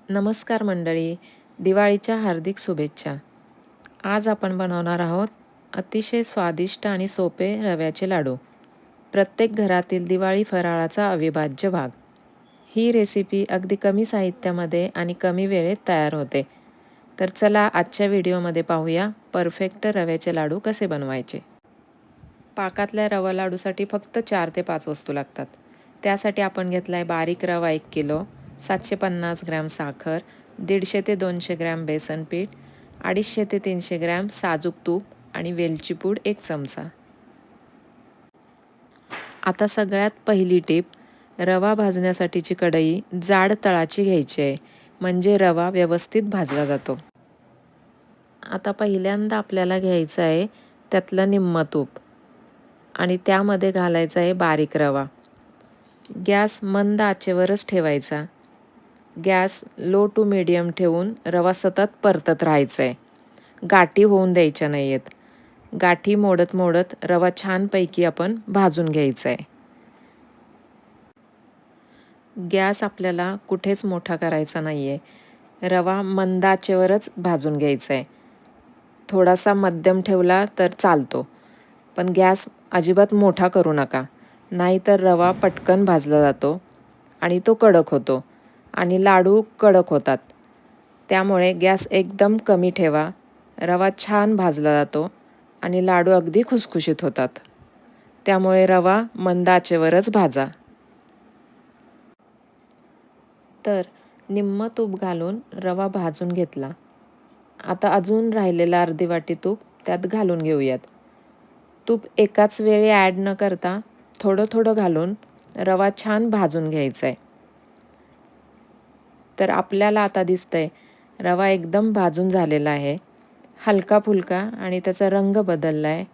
नमस्कार मंडळी, दिवाळीच्या हार्दिक शुभेच्छा. आज आपण बनवणार आहोत अतिशय स्वादिष्ट आणि सोपे रव्याचे लाडू. प्रत्येक घरातील दिवाळी फराळाचा अविभाज्य भाग. ही रेसिपी अगदी कमी साहित्यामध्ये आणि कमी वेळेत तयार होते. तर चला आजच्या व्हिडिओमध्ये पाहूया परफेक्ट रव्याचे लाडू कसे बनवायचे. पाकातल्या रवा लाडूसाठी फक्त 4 ते 5 वस्तू लागतात. त्यासाठी आपण घेतला आहे बारीक रवा 1 किलो, 750 ग्रॅम साखर, 150 ते 200 ग्रॅम बेसन पीठ, 250 ते 300 ग्रॅम साजूक तूप आणि वेलची पूड 1 चमचा. आता सगळ्यात पहिली टीप, रवा भाजण्यासाठीची कढई जाड तळाची घ्यायची आहे, म्हणजे रवा व्यवस्थित भाजला जातो. आता पहिल्यांदा आपल्याला घ्यायचं आहे त्यातलं निम्मं तूप आणि त्यामध्ये घालायचा आहे बारीक रवा. गॅस मंद आचेवरच ठेवायचा. गॅस लो टू मीडियम ठेवून रवा सतत परतत राहायचा आहे. गाठी होऊन द्यायच्या नाही आहेत. गाठी मोडत मोडत रवा छानपैकी आपण भाजून घ्यायचा आहे. गॅस आपल्याला कुठेच मोठा करायचा नाही आहे. रवा मंद आचेवरच भाजून घ्यायचा आहे. थोडासा मध्यम ठेवला तर चालतो, पण गॅस अजिबात मोठा करू नका, नाहीतर रवा पटकन भाजला जातो आणि तो कडक होतो आणि लाडू कडक होतात. त्यामुळे गॅस एकदम कमी ठेवा. रवा छान भाजला जातो आणि लाडू अगदी खुसखुशीत होतात. त्यामुळे रवा मंद आचेवरच भाजा. तर निम्मं तूप घालून रवा भाजून घेतला. आता अजून राहिलेला अर्धी वाटी तूप त्यात घालून घेऊयात. तूप एकाच वेळी ॲड न करता थोडं थोडं घालून रवा छान भाजून घ्यायचा आहे. तर आपल्याला आता दिसतंय रवा एकदम भाजून झालेला आहे. हलका फुलका आणि त्याचा रंग बदलला आहे.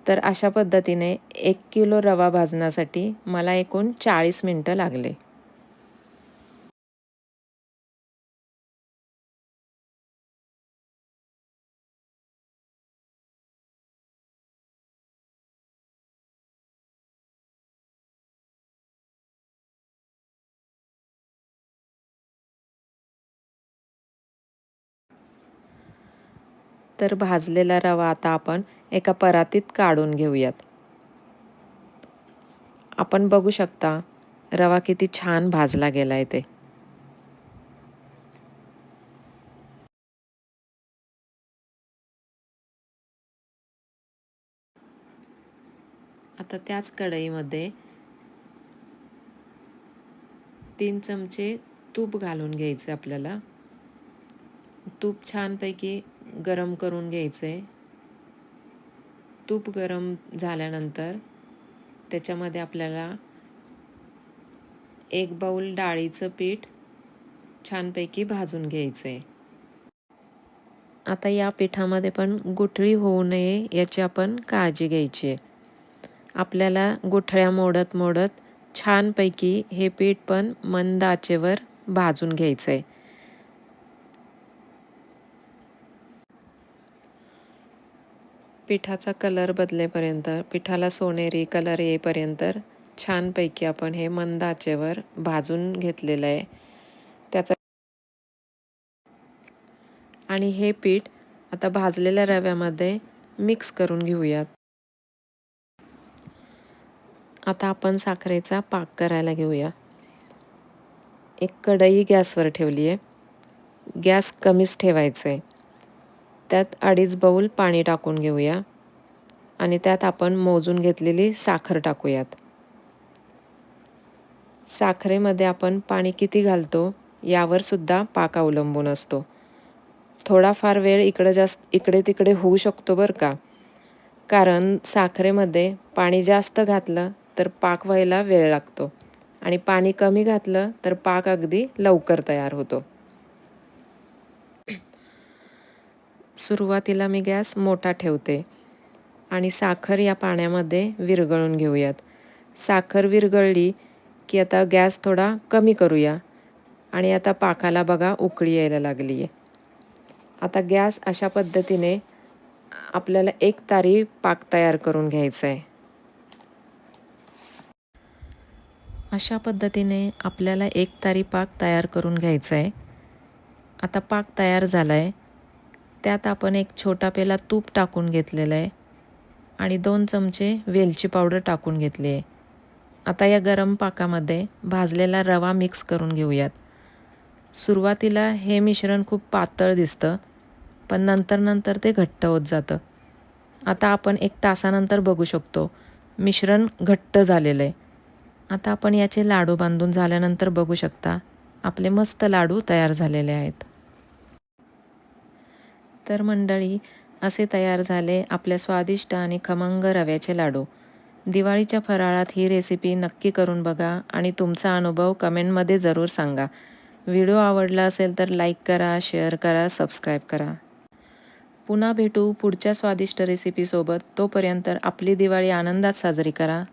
तर अशा पद्धतीने 1 किलो रवा भाजण्यासाठी मला एकूण 40 मिनटं लागले. तर भाजलेला रवा आता आपण एका परातीत काढून घेऊयात. आपण बघू शकता रवा किती छान भाजला गेलाय ते. आता त्याच कढईमध्ये 3 चमचे तूप घालून घ्यायचे आपल्याला. तूप छानपैकी गरम करून घ्यायचे. तूप गरम झाल्यानंतर त्याच्यामध्ये आपल्याला 1 बाऊल डाळीचं पीठ छानपैकी भाजून घ्यायचे. आता या पिठामध्ये पण गुठळी होऊ नये याची आपण काळजी घ्यायची आहे. आपल्याला गुठळ्या मोडत मोडत छानपैकी हे पीठ पण मंद आचेवर भाजून घ्यायचं आहे. पिठाचा कलर बदलेपर्यंत, पिठाला सोनेरी कलर येईपर्यंत छानपैकी आपण हे मंद आचेवर भाजून घेतलेलं आहे. त्याचा आणि हे पीठ आता भाजलेल्या रव्यामध्ये मिक्स करून घेऊयात. आता आपण साखरेचा पाक करायला घेऊया. एक कढई गॅसवर ठेवली आहे. गॅस कमीच ठेवायचा आहे. त्यात 2.5 बाऊल पाणी टाकून घेऊया आणि त्यात आपण मोजून घेतलेली साखर टाकूयात. साखरेमध्ये आपण पाणी किती घालतो यावर सुद्धा पाक अवलंबून असतो. थोडाफार वेळ इकडे तिकडे होऊ शकतो बरं का, कारण साखरेमध्ये पाणी जास्त घातलं तर पाक व्हायला वेळ लागतो आणि पाणी कमी घातलं तर पाक अगदी लवकर तयार होतो. सुरुवातीला मी गॅस मोठा ठेवते आणि साखर या पाण्यामध्ये विरघळून घेऊयात. साखर विरघळली की आता गॅस थोडा कमी करूया आणि आता पाकाला बघा उकळी यायला लागली आहे. आता गॅस अशा पद्धतीने आपल्याला एक तारी पाक तयार करून घ्यायचा आहे. अशा पद्धतीने आपल्याला एक तारी पाक तयार करून घ्यायचा आहे. आता पाक तयार झाला आहे. त्यात आपण एक छोटा पेला तूप टाकून घेतलेलं आहे आणि 2 चमचे वेलची पावडर टाकून घेतली आहे. आता या गरम पाकामध्ये भाजलेला रवा मिक्स करून घेऊयात. सुरुवातीला हे मिश्रण खूप पातळ दिसतं, पण नंतर ते घट्ट होत जातं. आता आपण 1 तासानंतर बघू शकतो मिश्रण घट्ट झालेलं आहे. आता आपण याचे लाडू बांधून झाल्यानंतर बघू शकता आपले मस्त लाडू तयार झालेले आहेत. तर मंडळी, असे तयार झाले आपले स्वादिष्ट आणि खमंग रव्याचे लाडू. दिवाळीच्या फराळात ही रेसिपी नक्की करून बघा आणि तुमचा अनुभव कमेंटमध्ये जरूर सांगा. व्हिडिओ आवडला असेल तर लाईक करा, शेअर करा, सबस्क्राईब करा. पुन्हा भेटू पुढच्या स्वादिष्ट रेसिपीसोबत. तोपर्यंत आपली दिवाळी आनंदात साजरी करा.